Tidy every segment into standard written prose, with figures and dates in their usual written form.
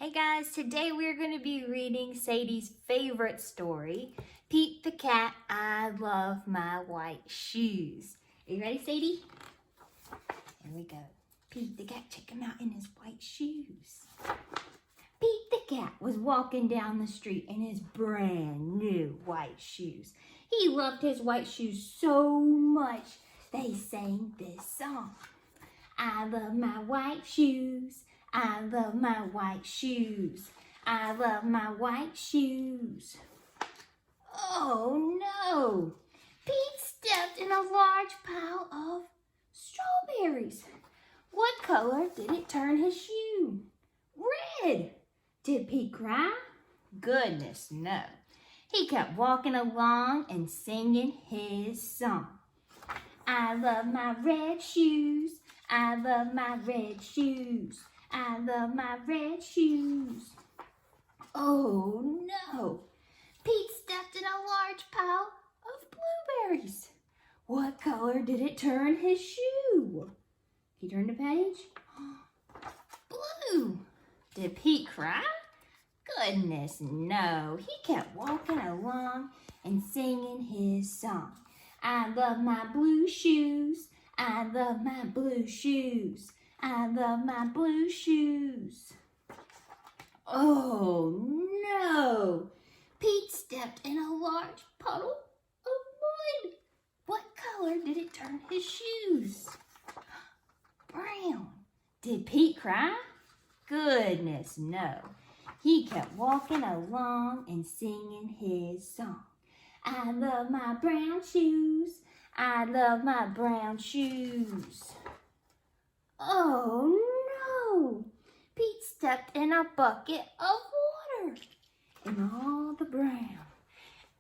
Hey guys, today we're going to be reading Sadie's favorite story, Pete the Cat, I Love My White Shoes. Are you ready, Sadie? Here we go. Pete the Cat, check him out in his white shoes. Pete the Cat was walking down the street in his brand new white shoes. He loved his white shoes so much that he sang this song. I love my white shoes. I love my white shoes. I love my white shoes. Oh no! Pete stepped in a large pile of strawberries. What color did it turn his shoe? Red! Did Pete cry? Goodness, no. He kept walking along and singing his song. I love my red shoes. I love my red shoes. I love my red shoes. Oh no! Pete stepped in a large pile of blueberries. What color did it turn his shoe? He turned the page. Blue. Did Pete cry? Goodness, no. He kept walking along and singing his song. I love my blue shoes. I love my blue shoes. I love my blue shoes. Oh no! Pete stepped in a large puddle of mud. What color did it turn his shoes? Brown. Did Pete cry? Goodness, no. He kept walking along and singing his song. I love my brown shoes. I love my brown shoes. Oh no! Pete stepped in a bucket of water. And all the brown,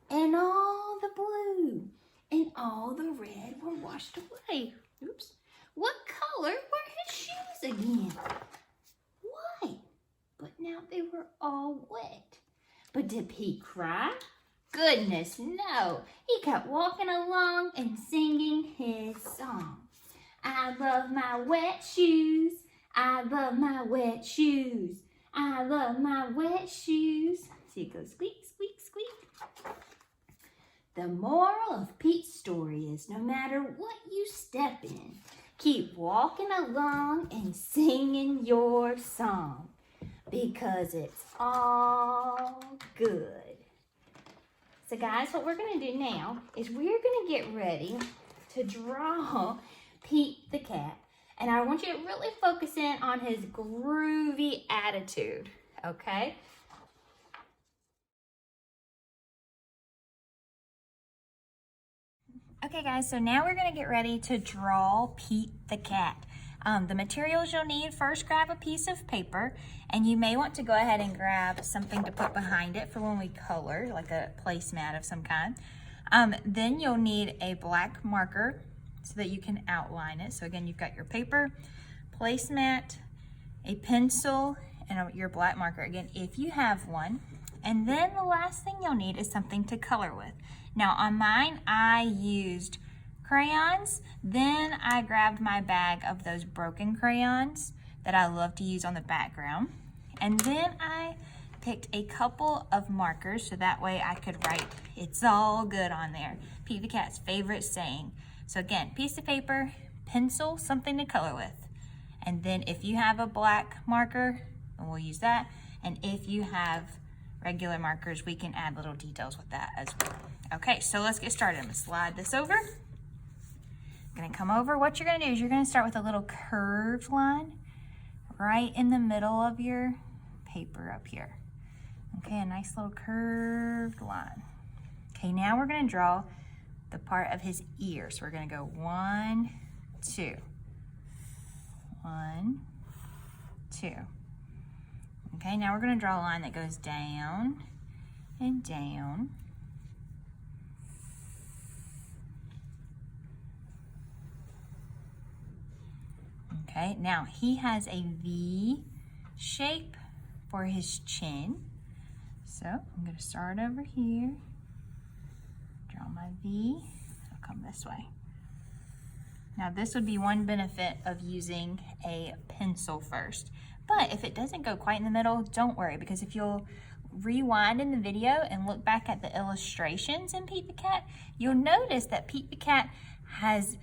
and all the blue, and all the red were washed away. Oops. What color were his shoes again? White. But now they were all wet. But did Pete cry? Goodness, no. He kept walking along and singing his song. I love my wet shoes. I love my wet shoes. I love my wet shoes. See, it goes squeak, squeak, squeak. The moral of Pete's story is no matter what you step in, keep walking along and singing your song because it's all good. So guys, what we're going to do now is we're going to get ready to draw Pete the Cat. And I want you to really focus in on his groovy attitude, okay? Okay guys, so now we're going to get ready to draw Pete the Cat. The materials you'll need, first grab a piece of paper, and you may want to go ahead and grab something to put behind it for when we color, like a placemat of some kind. Then you'll need a black marker so that you can outline it. So again, you've got your paper, placemat, a pencil, and your black marker, again, if you have one. And then the last thing you'll need is something to color with. Now on mine, I used crayons. Then I grabbed my bag of those broken crayons that I love to use on the background. And then I picked a couple of markers so that way I could write "It's all good" on there. Pete the Cat's favorite saying. So again, piece of paper, pencil, something to color with. And then if you have a black marker, we'll use that. And if you have regular markers, we can add little details with that as well. Okay, so let's get started. I'm gonna slide this over. I'm gonna come over. What you're gonna do is you're gonna start with a little curved line right in the middle of your paper up here. Okay, a nice little curved line. Okay, now we're gonna draw the part of his ear. So we're gonna go 1, 2. 1, 2. Okay, now we're gonna draw a line that goes down and down. Okay, now he has a V shape for his chin. So I'm gonna start over here, draw my V, I'll come this way. Now this would be one benefit of using a pencil first. But if it doesn't go quite in the middle, don't worry, because if you'll rewind in the video and look back at the illustrations in Pete the Cat, you'll notice that Pete the Cat has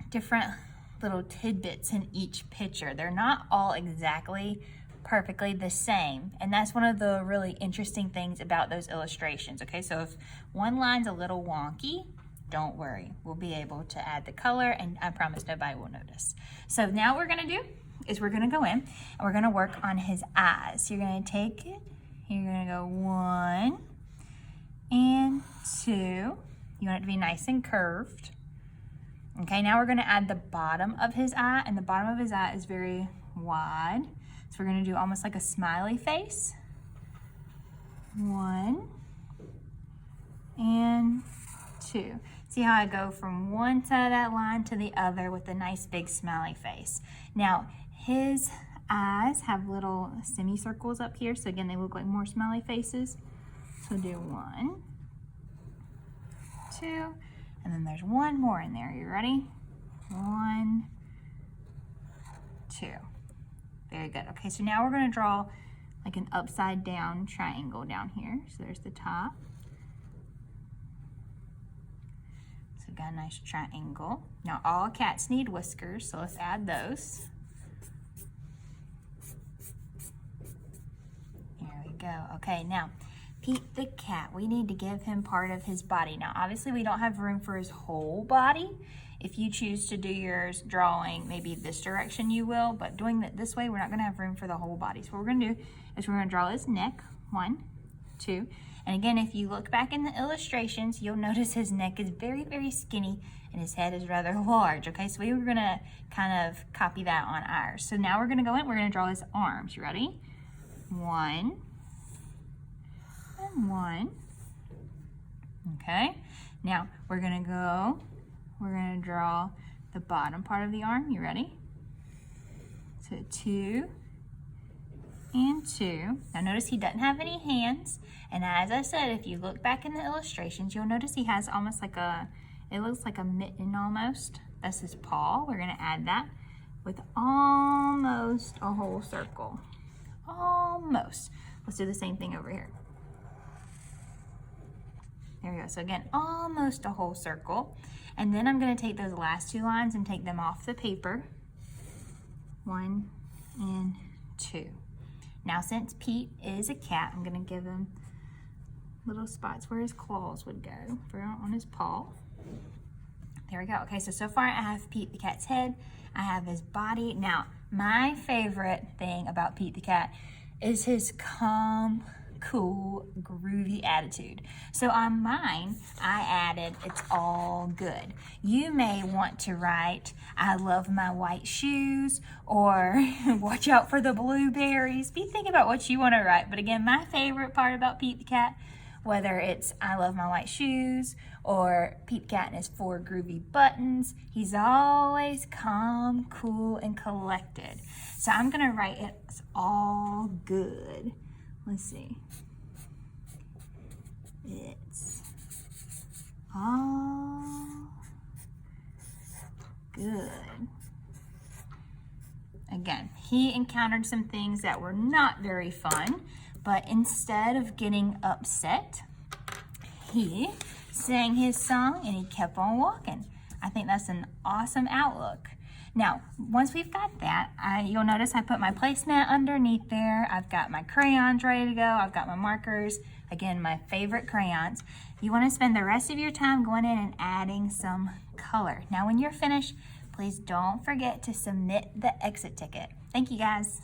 different little tidbits in each picture. They're not all exactly perfectly the same, and that's one of the really interesting things about those illustrations. Okay, so if one line's a little wonky, don't worry, we'll be able to add the color, and I promise nobody will notice. So now what we're gonna do is we're gonna go in and we're gonna work on his eyes. So you're gonna take it, you're gonna go 1 and 2. You want it to be nice and curved. Okay, now we're gonna add the bottom of his eye, and the bottom of his eye is very wide. So we're gonna do almost like a smiley face. 1 and 2. See how I go from one side of that line to the other with a nice big smiley face. Now, his eyes have little semicircles up here, so again, they look like more smiley faces. So do 1, 2, and then there's one more in there. You ready? 1, 2. Very good. Okay, so now we're gonna draw like an upside down triangle down here. So there's the top. So we've got a nice triangle. Now all cats need whiskers, so let's add those. There we go. Okay, now Pete the Cat, we need to give him part of his body. Now obviously we don't have room for his whole body. If you choose to do yours drawing maybe this direction, you will, but doing it this way, we're not gonna have room for the whole body. So what we're gonna do is we're gonna draw his neck, 1, 2. And again, if you look back in the illustrations, you'll notice his neck is very, very skinny and his head is rather large, okay? So we were gonna kind of copy that on ours. So now we're gonna go in, we're gonna draw his arms. You ready? 1 and 1. Okay, now we're gonna draw the bottom part of the arm. You ready? So 2 and 2. Now notice he doesn't have any hands. And as I said, if you look back in the illustrations, you'll notice he has almost like it looks like a mitten almost. That's his paw. We're gonna add that with almost a whole circle. Almost. Let's do the same thing over here. There we go. So again, almost a whole circle. And then I'm gonna take those last 2 lines and take them off the paper. 1 and 2. Now since Pete is a cat, I'm gonna give him little spots where his claws would go on his paw. There we go. Okay, so far I have Pete the Cat's head, I have his body. Now, my favorite thing about Pete the Cat is his calm, cool, groovy attitude. So on mine, I added, "It's all good." You may want to write, "I love my white shoes," or "Watch out for the blueberries." Be thinking about what you want to write. But again, my favorite part about Pete the Cat, whether it's "I love my white shoes" or Pete the Cat and his 4 groovy buttons, he's always calm, cool, and collected. So I'm gonna write "It's all good." Let's see. It's all good. Again, he encountered some things that were not very fun, but instead of getting upset, he sang his song and he kept on walking. I think that's an awesome outlook. Now, once we've got that, you'll notice I put my placemat underneath there. I've got my crayons ready to go. I've got my markers. Again, my favorite crayons. You want to spend the rest of your time going in and adding some color. Now, when you're finished, please don't forget to submit the exit ticket. Thank you, guys.